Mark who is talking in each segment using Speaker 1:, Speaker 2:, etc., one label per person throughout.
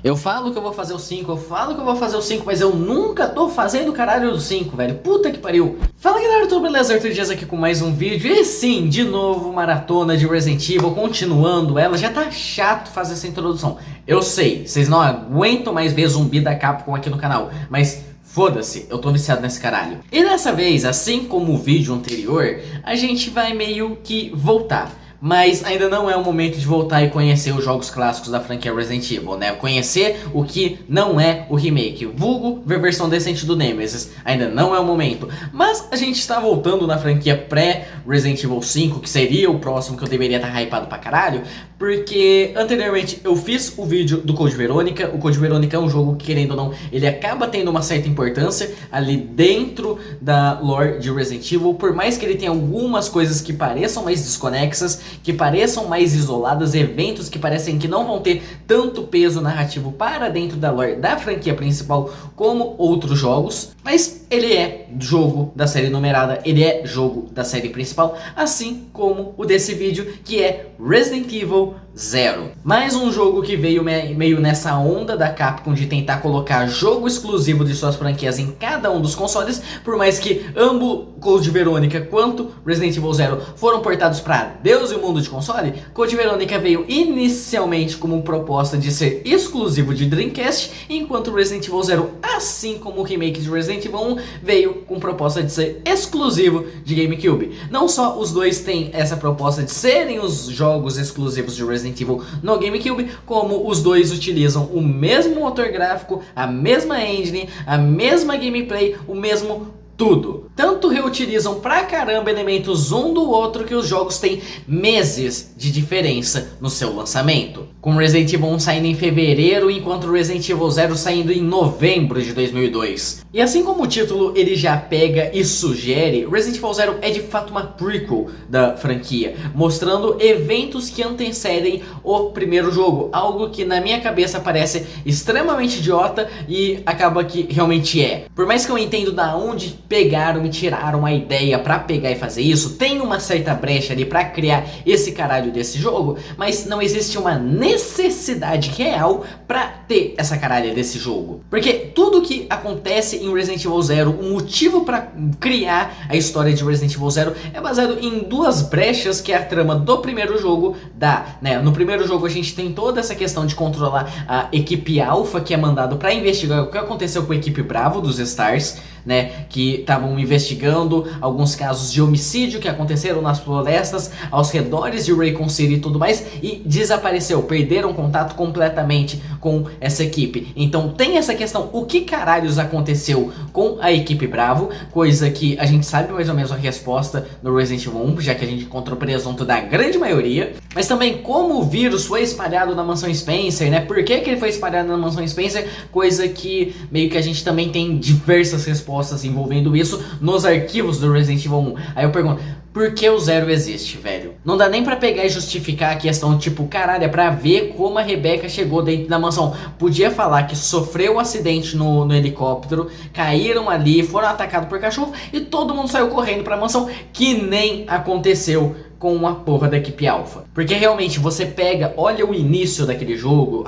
Speaker 1: Eu falo que eu vou fazer o 5, eu falo que eu vou fazer o 5, mas eu nunca tô fazendo o caralho do 5, velho. Puta que pariu. Fala galera, tudo beleza? Arthur Dias aqui com mais um vídeo. E sim, de novo, maratona de Resident Evil, continuando ela. Já tá chato fazer essa introdução. Eu sei, vocês não aguentam mais ver zumbi da Capcom aqui no canal, mas foda-se, eu tô viciado nesse caralho. E dessa vez, assim como o vídeo anterior, a gente vai meio que voltar. Mas ainda não é o momento de voltar e conhecer os jogos clássicos da franquia Resident Evil, né? Conhecer o que não é o remake, vulgo ver versão decente do Nemesis. Ainda não é o momento. Mas a gente está voltando na franquia pré-Resident Evil 5, que seria o próximo que eu deveria estar hypado pra caralho. Porque anteriormente eu fiz o vídeo do Code Verônica. O Code Verônica é um jogo que, querendo ou não, ele acaba tendo uma certa importância ali dentro da lore de Resident Evil. Por mais que ele tenha algumas coisas que pareçam mais desconexas, que pareçam mais isoladas, eventos que parecem que não vão ter tanto peso narrativo para dentro da lore da franquia principal como outros jogos, mas ele é jogo da série numerada, ele é jogo da série principal, assim como o desse vídeo, que é Resident Evil 0. Mais um jogo que veio meio nessa onda da Capcom de tentar colocar jogo exclusivo de suas franquias em cada um dos consoles, por mais que ambos Code Verônica quanto Resident Evil 0 foram portados para Deus e o mundo de console. Code Verônica veio inicialmente como proposta de ser exclusivo de Dreamcast, enquanto Resident Evil 0, assim como o remake de Resident Evil 1, veio com proposta de ser exclusivo de GameCube. Não só os dois têm essa proposta de serem os jogos exclusivos de Resident Evil no GameCube, como os dois utilizam o mesmo motor gráfico, a mesma engine, a mesma gameplay, o mesmo tudo. Tanto reutilizam pra caramba elementos um do outro que os jogos têm meses de diferença no seu lançamento. Com Resident Evil 1 saindo em fevereiro, enquanto Resident Evil 0 saindo em novembro de 2002. E assim como o título ele já pega e sugere, Resident Evil 0 é de fato uma prequel da franquia, mostrando eventos que antecedem o primeiro jogo, algo que na minha cabeça parece extremamente idiota e acaba que realmente é. Por mais que eu entenda da onde pegaram e tiraram a ideia pra pegar e fazer isso, tem uma certa brecha ali pra criar esse caralho desse jogo, mas não existe uma necessidade real pra ter essa caralha desse jogo. Porque tudo que acontece em Resident Evil 0, o motivo pra criar a história de Resident Evil 0 é baseado em duas brechas que a trama do primeiro jogo dá, né? No primeiro jogo a gente tem toda essa questão de controlar a equipe Alpha, que é mandado pra investigar o que aconteceu com a equipe Bravo dos Stars, né, que estavam investigando alguns casos de homicídio que aconteceram nas florestas aos redores de Raccoon City e tudo mais, e desapareceu, perderam contato completamente com essa equipe. Então tem essa questão, o que caralhos aconteceu com a equipe Bravo, coisa que a gente sabe mais ou menos a resposta no Resident Evil 1, já que a gente encontrou o presunto da grande maioria, mas também como o vírus foi espalhado na mansão Spencer, né, por que ele foi espalhado na mansão Spencer, coisa que meio que a gente também tem diversas respostas envolvendo isso nos arquivos do Resident Evil 1. Aí eu pergunto, por que o 0 existe, velho? Não dá nem pra pegar e justificar a questão, tipo, caralho, é pra ver como a Rebecca chegou dentro da mansão. Podia falar que sofreu um acidente no helicóptero, caíram ali, foram atacados por cachorro e todo mundo saiu correndo pra mansão, que nem aconteceu com a porra da equipe Alpha. Porque realmente você pega, olha o início daquele jogo,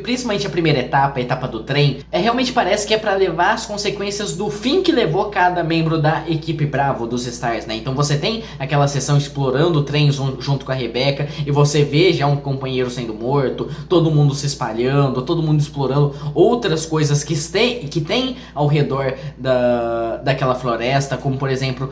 Speaker 1: principalmente a primeira etapa, a etapa do trem, realmente parece que é pra levar as consequências do fim que levou cada membro da equipe Bravo dos Stars, né? Então você tem aquela sessão explorando o trem junto com a Rebecca, e você vê já um companheiro sendo morto, todo mundo se espalhando, todo mundo explorando outras coisas que tem ao redor daquela floresta, como por exemplo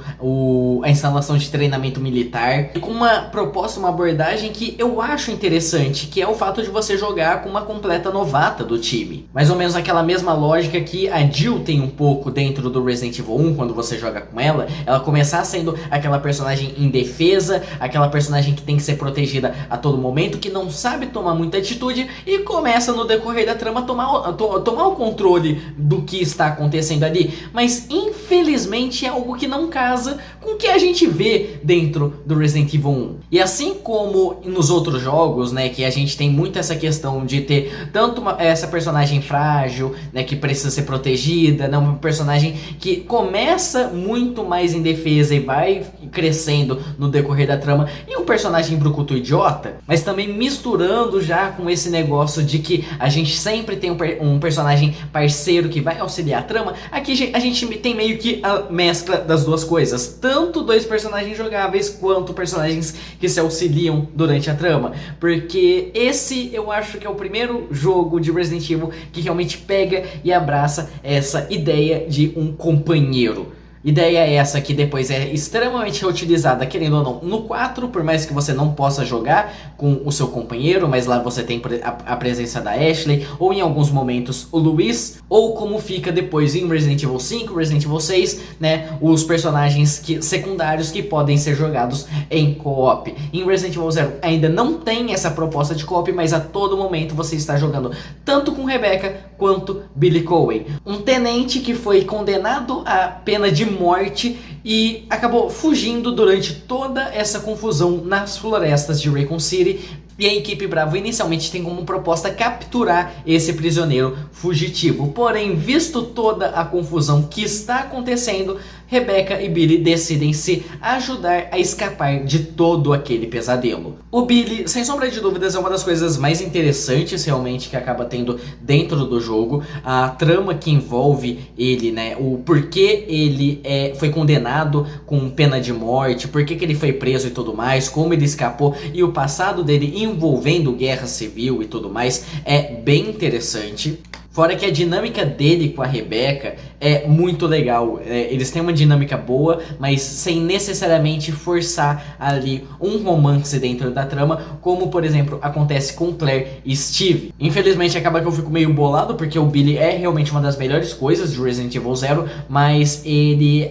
Speaker 1: a instalação de treinamento militar, com uma proposta, uma abordagem que eu acho interessante, que é o fato de você jogar com uma completa novata do time. Mais ou menos aquela mesma lógica que a Jill tem um pouco dentro do Resident Evil 1, quando você joga com ela começar sendo aquela personagem indefesa, aquela personagem que tem que ser protegida a todo momento, que não sabe tomar muita atitude e começa no decorrer da trama tomar o controle do que está acontecendo ali. Mas infelizmente é algo que não casa com o que a gente vê dentro do Resident Resident Evil 1. E assim como nos outros jogos, né, que a gente tem muito essa questão de ter tanto essa personagem frágil, né, que precisa ser protegida, né, uma personagem que começa muito mais indefesa e vai crescendo no decorrer da trama, e um personagem brucutu idiota, mas também misturando já com esse negócio de que a gente sempre tem um personagem parceiro que vai auxiliar a trama. Aqui a gente tem meio que a mescla das duas coisas, tanto dois personagens jogáveis quanto personagens que se auxiliam durante a trama, porque esse eu acho que é o primeiro jogo de Resident Evil que realmente pega e abraça essa ideia de um companheiro. Ideia é essa que depois é extremamente reutilizada, querendo ou não, no 4, por mais que você não possa jogar com o seu companheiro, mas lá você tem a presença da Ashley, ou em alguns momentos o Luiz, ou como fica depois em Resident Evil 5, Resident Evil 6, né, os personagens secundários que podem ser jogados em co-op. Em Resident Evil 0 ainda não tem essa proposta de co-op, mas a todo momento você está jogando tanto com Rebecca quanto Billy Coen, um tenente que foi condenado à pena de morte e acabou fugindo durante toda essa confusão nas florestas de Raccoon City. E a equipe Bravo inicialmente tem como proposta capturar esse prisioneiro fugitivo. Porém, visto toda a confusão que está acontecendo, Rebecca e Billy decidem se ajudar a escapar de todo aquele pesadelo. O Billy, sem sombra de dúvidas, é uma das coisas mais interessantes realmente que acaba tendo dentro do jogo. A trama que envolve ele, né, o porquê ele foi condenado com pena de morte, porquê que ele foi preso e tudo mais, como ele escapou e o passado dele envolvendo guerra civil e tudo mais, é bem interessante. Fora que a dinâmica dele com a Rebecca é muito legal. Eles têm uma dinâmica boa, mas sem necessariamente forçar ali um romance dentro da trama, como por exemplo acontece com Claire e Steve. Infelizmente acaba que eu fico meio bolado, porque o Billy é realmente uma das melhores coisas de Resident Evil 0, mas ele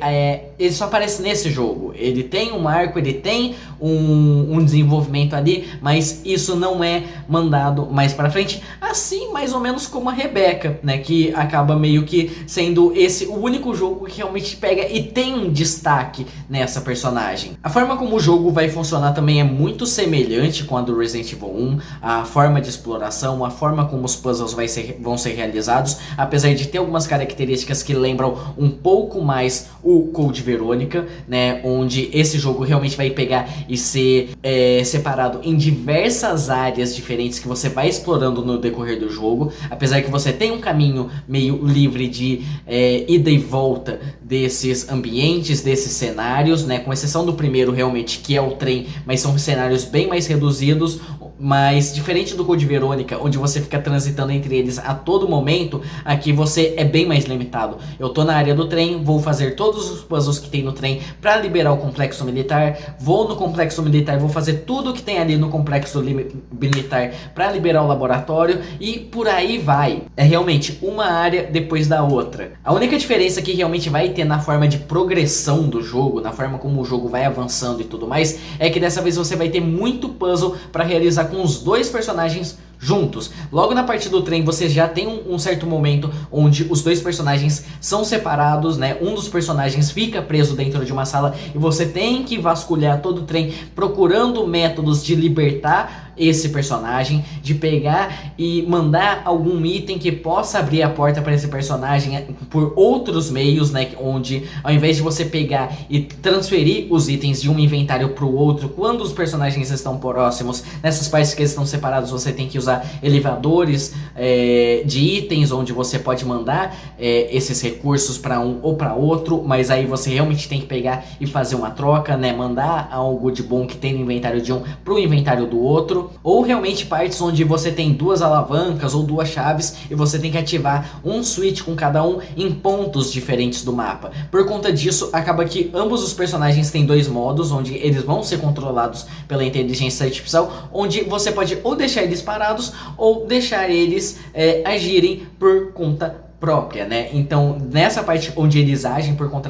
Speaker 1: só aparece nesse jogo. Ele tem um arco, ele tem um desenvolvimento ali, mas isso não é mandado mais pra frente, assim mais ou menos como a Rebecca, né, que acaba meio que sendo esse o único jogo que realmente pega e tem um destaque nessa personagem. A forma como o jogo vai funcionar também é muito semelhante com a do Resident Evil 1, a forma de exploração, a forma como os puzzles vão ser realizados, apesar de ter algumas características que lembram um pouco mais o Code Verônica, né, onde esse jogo realmente vai pegar e ser separado em diversas áreas diferentes que você vai explorando no decorrer do jogo, apesar que você tem um caminho meio livre de ida e volta desses ambientes, desses cenários, né, com exceção do primeiro realmente, que é o trem, mas são cenários bem mais reduzidos. Mas diferente do Code Verônica, onde você fica transitando entre eles a todo momento, aqui você é bem mais limitado. Eu tô na área do trem, vou fazer todos os puzzles que tem no trem para liberar o complexo militar, vou no complexo militar, vou fazer tudo que tem ali no complexo militar para liberar o laboratório e por aí vai. É realmente uma área depois da outra. A única diferença que realmente vai ter na forma de progressão do jogo, na forma como o jogo vai avançando e tudo mais, é que dessa vez você vai ter muito puzzle para realizar com os dois personagens juntos. Logo na parte do trem você já tem um certo momento onde os dois personagens são separados, né? Um dos personagens fica preso dentro de uma sala e você tem que vasculhar todo o trem procurando métodos de libertar esse personagem, de pegar e mandar algum item que possa abrir a porta para esse personagem por outros meios, né, onde ao invés de você pegar e transferir os itens de um inventário para o outro, quando os personagens estão próximos, nessas partes que eles estão separados, você tem que usar elevadores de itens, onde você pode mandar esses recursos para um ou para outro, mas aí você realmente tem que pegar e fazer uma troca, né, mandar algo de bom que tem no inventário de um para o inventário do outro. Ou realmente partes onde você tem duas alavancas ou duas chaves e você tem que ativar um switch com cada um em pontos diferentes do mapa. Por conta disso, acaba que ambos os personagens têm dois modos, onde eles vão ser controlados pela inteligência artificial, onde você pode ou deixar eles parados ou deixar eles agirem por conta própria, né? Então, nessa parte onde eles agem por conta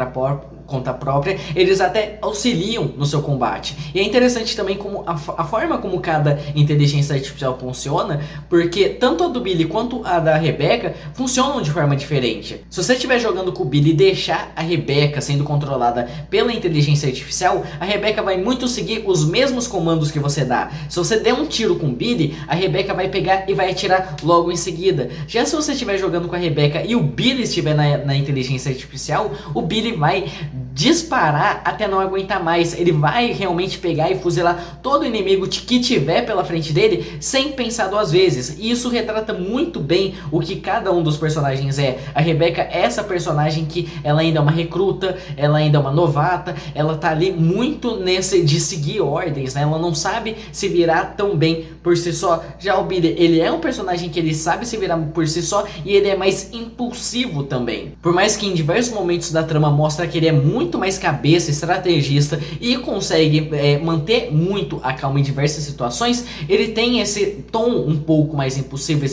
Speaker 1: conta própria, eles até auxiliam no seu combate. E é interessante também como a forma como cada inteligência artificial funciona, porque tanto a do Billy quanto a da Rebecca funcionam de forma diferente. Se você estiver jogando com o Billy e deixar a Rebecca sendo controlada pela inteligência artificial, a Rebecca vai muito seguir os mesmos comandos que você dá. Se você der um tiro com o Billy, a Rebecca vai pegar e vai atirar logo em seguida. Já se você estiver jogando com a Rebecca e o Billy estiver na inteligência artificial, o Billy vai disparar até não aguentar mais. Ele vai realmente pegar e fuzilar todo inimigo que tiver pela frente dele sem pensar duas vezes. E isso retrata muito bem o que cada um dos personagens é. A Rebecca é essa personagem que ela ainda é uma recruta, ela ainda é uma novata, ela tá ali muito nesse de seguir ordens, né? Ela não sabe se virar tão bem por si só. Já o Billy, ele é um personagem que ele sabe se virar por si só e ele é mais impulsivo também. Por mais que em diversos momentos da trama mostra que ele é muito mais cabeça, estrategista e consegue manter muito a calma em diversas situações, ele tem esse tom um pouco mais impulsivo,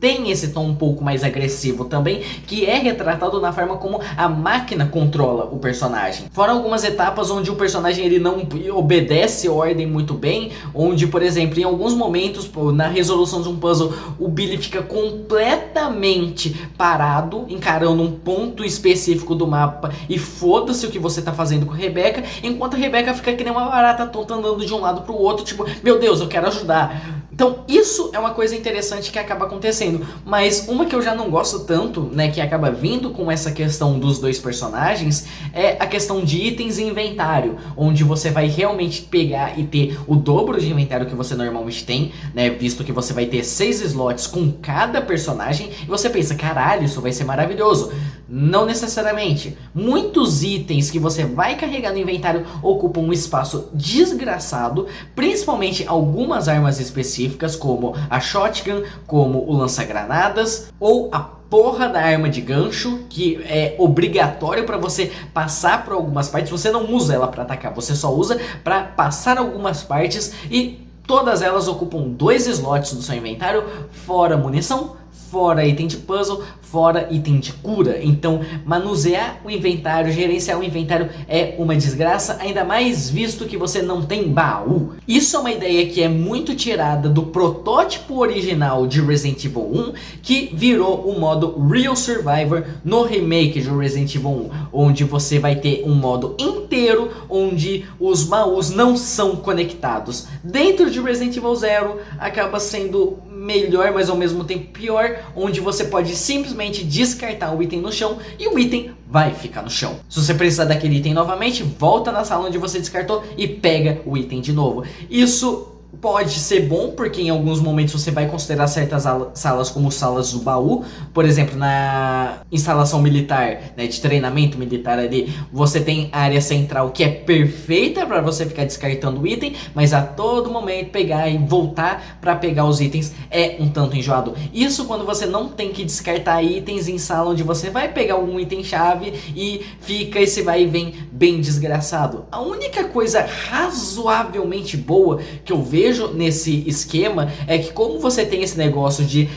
Speaker 1: tem esse tom um pouco mais agressivo também, que é retratado na forma como a máquina controla o personagem. Fora algumas etapas onde o personagem ele não obedece ordem muito bem, onde, por exemplo, em alguns momentos, na resolução de um puzzle, o Billy fica completamente parado, encarando um ponto específico do mapa e foda-se o que você tá fazendo com a Rebecca, enquanto a Rebecca fica que nem uma barata tonta andando de um lado pro outro, tipo, meu Deus, eu quero ajudar. Então isso é uma coisa interessante que acaba acontecendo, mas uma que eu já não gosto tanto, né, que acaba vindo com essa questão dos dois personagens, é a questão de itens e inventário, onde você vai realmente pegar e ter o dobro de inventário que você normalmente tem, né, visto que você vai ter 6 slots com cada personagem, e você pensa, caralho, isso vai ser maravilhoso. Não necessariamente. Muitos itens que você vai carregar no inventário ocupam um espaço desgraçado, principalmente algumas armas específicas, como a shotgun, como o lança-granadas, ou a porra da arma de gancho, que é obrigatório para você passar por algumas partes. Você não usa ela para atacar, você só usa para passar algumas partes, e todas elas ocupam 2 slots do seu inventário, fora munição, fora item de puzzle, fora item de cura. Então manusear o inventário, gerenciar o inventário é uma desgraça, ainda mais visto que você não tem baú. Isso é uma ideia que é muito tirada do protótipo original de Resident Evil 1, que virou o modo Real Survivor no remake de Resident Evil 1, onde você vai ter um modo inteiro onde os baús não são conectados. Dentro de Resident Evil 0 acaba sendo melhor, mas ao mesmo tempo pior, onde você pode simplesmente descartar o item no chão e o item vai ficar no chão. Se você precisar daquele item novamente, volta na sala onde você descartou e pega o item de novo. Isso pode ser bom, porque em alguns momentos você vai considerar certas salas como salas do baú. Por exemplo, na instalação militar, né, de treinamento militar ali, você tem a área central que é perfeita para você ficar descartando o item, mas a todo momento pegar e voltar para pegar os itens é um tanto enjoado. Isso quando você não tem que descartar itens em sala onde você vai pegar algum item chave e fica esse vai e vem bem desgraçado. A única coisa razoavelmente boa que eu vejo nesse esquema é que, como você tem esse negócio de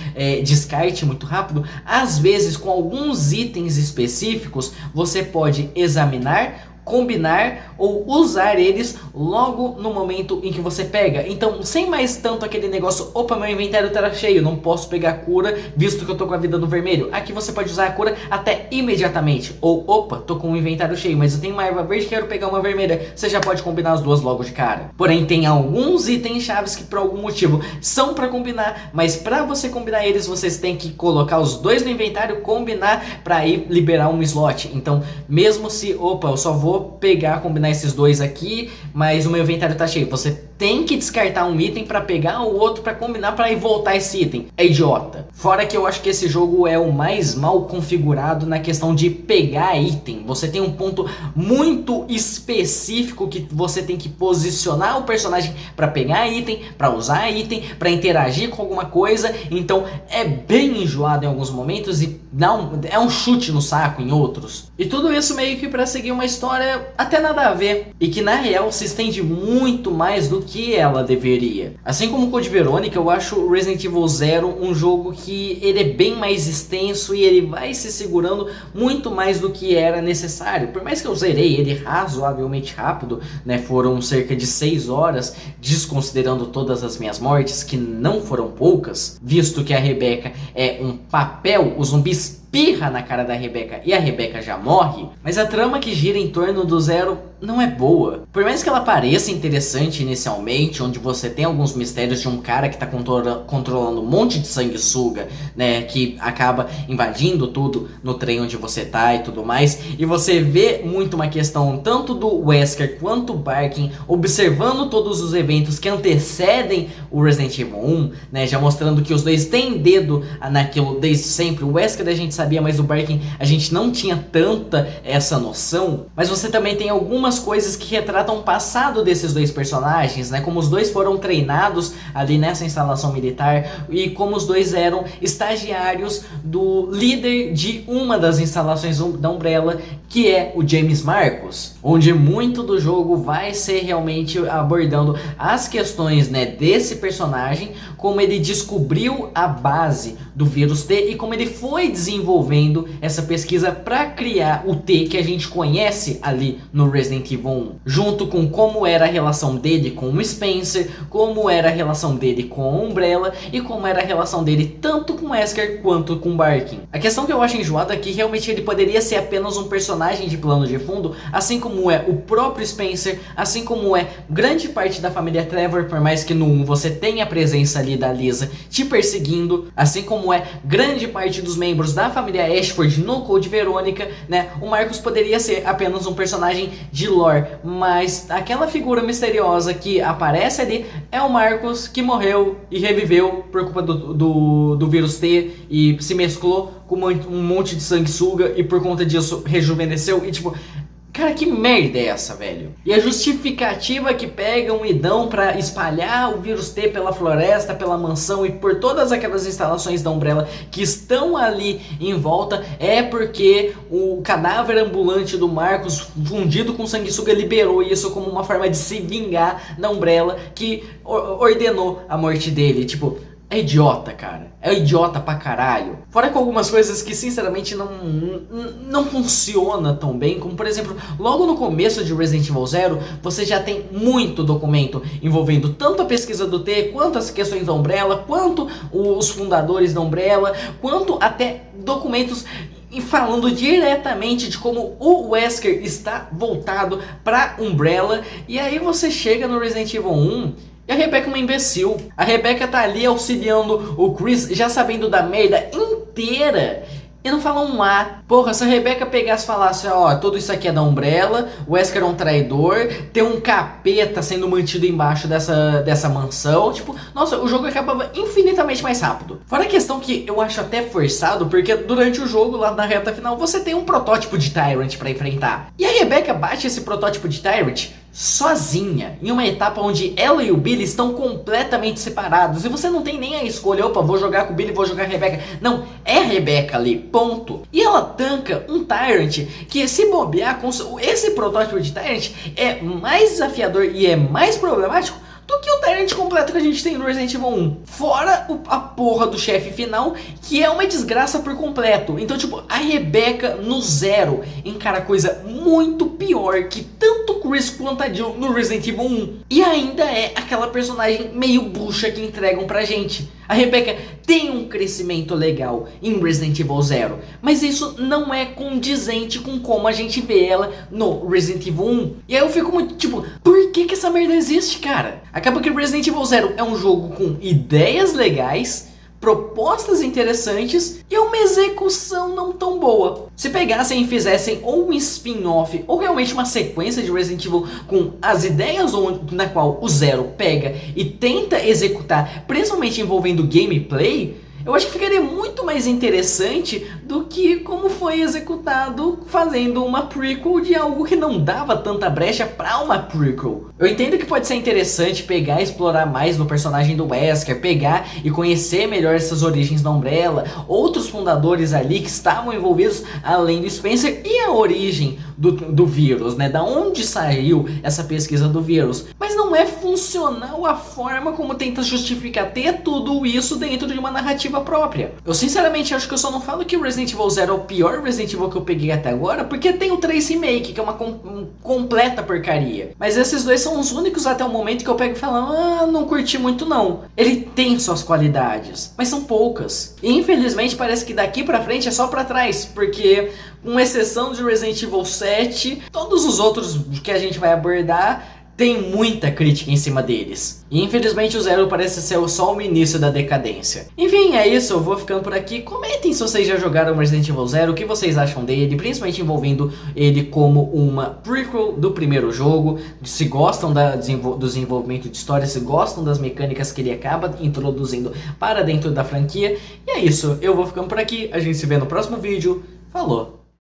Speaker 1: descarte muito rápido, às vezes com alguns itens específicos você pode examinar, combinar ou usar eles logo no momento em que você pega. Então, sem mais tanto aquele negócio, opa, meu inventário tá cheio, não posso pegar cura, visto que eu tô com a vida no vermelho. Aqui você pode usar a cura até imediatamente. Ou, opa, tô com o inventário cheio, mas eu tenho uma erva verde, quero pegar uma vermelha. Você já pode combinar as duas logo de cara. Porém, tem alguns itens chaves que por algum motivo são pra combinar, mas pra você combinar eles, vocês têm que colocar os dois no inventário, combinar pra ir liberar um slot. Então, mesmo se, opa, eu só vou combinar esses dois aqui, mas o meu inventário tá cheio, você tem que descartar um item pra pegar o outro pra combinar pra ir voltar esse item. É idiota. Fora que eu acho que esse jogo é o mais mal configurado na questão de pegar item. Você tem um ponto muito específico que você tem que posicionar o personagem pra pegar item, pra usar item, pra interagir com alguma coisa. Então é bem enjoado em alguns momentos e é um chute no saco em outros. E tudo isso meio que pra seguir uma história até nada a ver, e que na real se estende muito mais do que ela deveria. Assim como o Code Verônica, eu acho o Resident Evil Zero um jogo que ele é bem mais extenso e ele vai se segurando muito mais do que era necessário. Por mais que eu zerei ele razoavelmente rápido, né, foram cerca de 6 horas, desconsiderando todas as minhas mortes, que não foram poucas, visto que a Rebecca é um papel, os zumbis espirra na cara da Rebecca e a Rebecca já morre, mas a trama que gira em torno do Zero não é boa. Por mais que ela pareça interessante inicialmente, onde você tem alguns mistérios de um cara que tá controlando um monte de sanguessuga, né, que acaba invadindo tudo no trem onde você tá e tudo mais, e você vê muito uma questão tanto do Wesker quanto do Barkin observando todos os eventos que antecedem o Resident Evil 1, né, já mostrando que os dois têm dedo naquilo desde sempre. O Wesker a gente sabia, mas o Barkin a gente não tinha tanta essa noção. Mas você também tem algumas coisas que retratam o passado desses dois personagens, né, como os dois foram treinados ali nessa instalação militar e como os dois eram estagiários do líder de uma das instalações da Umbrella, que é o James Marcos, onde muito do jogo vai ser realmente abordando as questões, né, desse personagem, como ele descobriu a base do vírus T e como ele foi desenvolvendo essa pesquisa para criar o T que a gente conhece ali no Resident Evil 1, junto com como era a relação dele com o Spencer, como era a relação dele com a Umbrella e como era a relação dele tanto com Wesker quanto com Barkin. A questão que eu acho enjoada é que realmente ele poderia ser apenas um personagem de plano de fundo, assim como é o próprio Spencer, assim como é grande parte da família Trevor, por mais que no 1 você tenha a presença ali da Lisa te perseguindo, assim como é grande parte dos membros da família Ashford no Code Verônica, né? O Marcos poderia ser apenas um personagem de lore, mas aquela figura misteriosa que aparece ali é o Marcos que morreu e reviveu por culpa do vírus T e se mesclou com um monte de sanguessuga e por conta disso rejuvenesceu e tipo... Cara, que merda é essa, velho? E a justificativa que pegam e dão pra espalhar o vírus T pela floresta, pela mansão e por todas aquelas instalações da Umbrella que estão ali em volta é porque o cadáver ambulante do Marcos fundido com sanguessuga liberou isso como uma forma de se vingar da Umbrella que ordenou a morte dele. Tipo... é idiota, cara. É idiota pra caralho. Fora com algumas coisas que sinceramente não funciona tão bem, como por exemplo, logo no começo de Resident Evil Zero, você já tem muito documento envolvendo tanto a pesquisa do T, quanto as questões da Umbrella, quanto os fundadores da Umbrella, quanto até documentos e falando diretamente de como o Wesker está voltado pra Umbrella. E aí você chega no Resident Evil 1... e a Rebecca é uma imbecil. A Rebecca tá ali auxiliando o Chris, já sabendo da merda inteira. E não fala um A. Porra, se a Rebecca pegasse e falasse, ó, tudo isso aqui é da Umbrella, o Wesker é um traidor, tem um capeta sendo mantido embaixo dessa mansão, tipo, nossa, o jogo acabava infinitamente mais rápido. Fora a questão que eu acho até forçado, porque durante o jogo, lá na reta final, você tem um protótipo de Tyrant pra enfrentar. E a Rebecca bate esse protótipo de Tyrant sozinha, em uma etapa onde ela e o Billy estão completamente separados, e você não tem nem a escolha, opa, vou jogar com o Billy, vou jogar com a Rebecca. Não, é a Rebecca ali, ponto. E ela tanca um Tyrant que, se bobear com esse protótipo de Tyrant, é mais desafiador e é mais problemático do que o Tyrant completo que a gente tem no Resident Evil 1. Fora a porra do chefe final, que é uma desgraça por completo. Então, tipo, a Rebecca no Zero encara coisa muito pior que tanto o Chris quanto a Jill no Resident Evil 1. E ainda é aquela personagem meio bucha que entregam pra gente. A Rebecca tem um crescimento legal em Resident Evil Zero, mas isso não é condizente com como a gente vê ela no Resident Evil 1. E aí eu fico muito tipo, por que essa merda existe, cara? Acaba que Resident Evil Zero é um jogo com ideias legais, propostas interessantes e uma execução não tão boa. Se pegassem e fizessem ou um spin-off ou realmente uma sequência de Resident Evil com as ideias na qual o Zero pega e tenta executar, principalmente envolvendo gameplay, eu acho que ficaria muito mais interessante do do que como foi executado fazendo uma prequel de algo que não dava tanta brecha pra uma prequel. Eu entendo que pode ser interessante pegar e explorar mais no personagem do Wesker, pegar e conhecer melhor essas origens da Umbrella, outros fundadores ali que estavam envolvidos além do Spencer e a origem do vírus, né? Da onde saiu essa pesquisa do vírus. Mas não é funcional a forma como tenta justificar ter tudo isso dentro de uma narrativa própria. Eu sinceramente acho que eu só não falo que o Resident Evil 0 é o pior Resident Evil que eu peguei até agora, porque tem o 3 Remake, que é uma completa porcaria. Mas esses dois são os únicos até o momento que eu pego e falo, não curti muito não. Ele tem suas qualidades, mas são poucas. E infelizmente parece que daqui pra frente é só pra trás, porque com exceção de Resident Evil 7, todos os outros que a gente vai abordar tem muita crítica em cima deles. E infelizmente o Zero parece ser só o início da decadência. Enfim, é isso, eu vou ficando por aqui. Comentem se vocês já jogaram Resident Evil 0, o que vocês acham dele, principalmente envolvendo ele como uma prequel do primeiro jogo. Se gostam do desenvolvimento de história, se gostam das mecânicas que ele acaba introduzindo para dentro da franquia. E é isso, eu vou ficando por aqui, a gente se vê no próximo vídeo. Falou!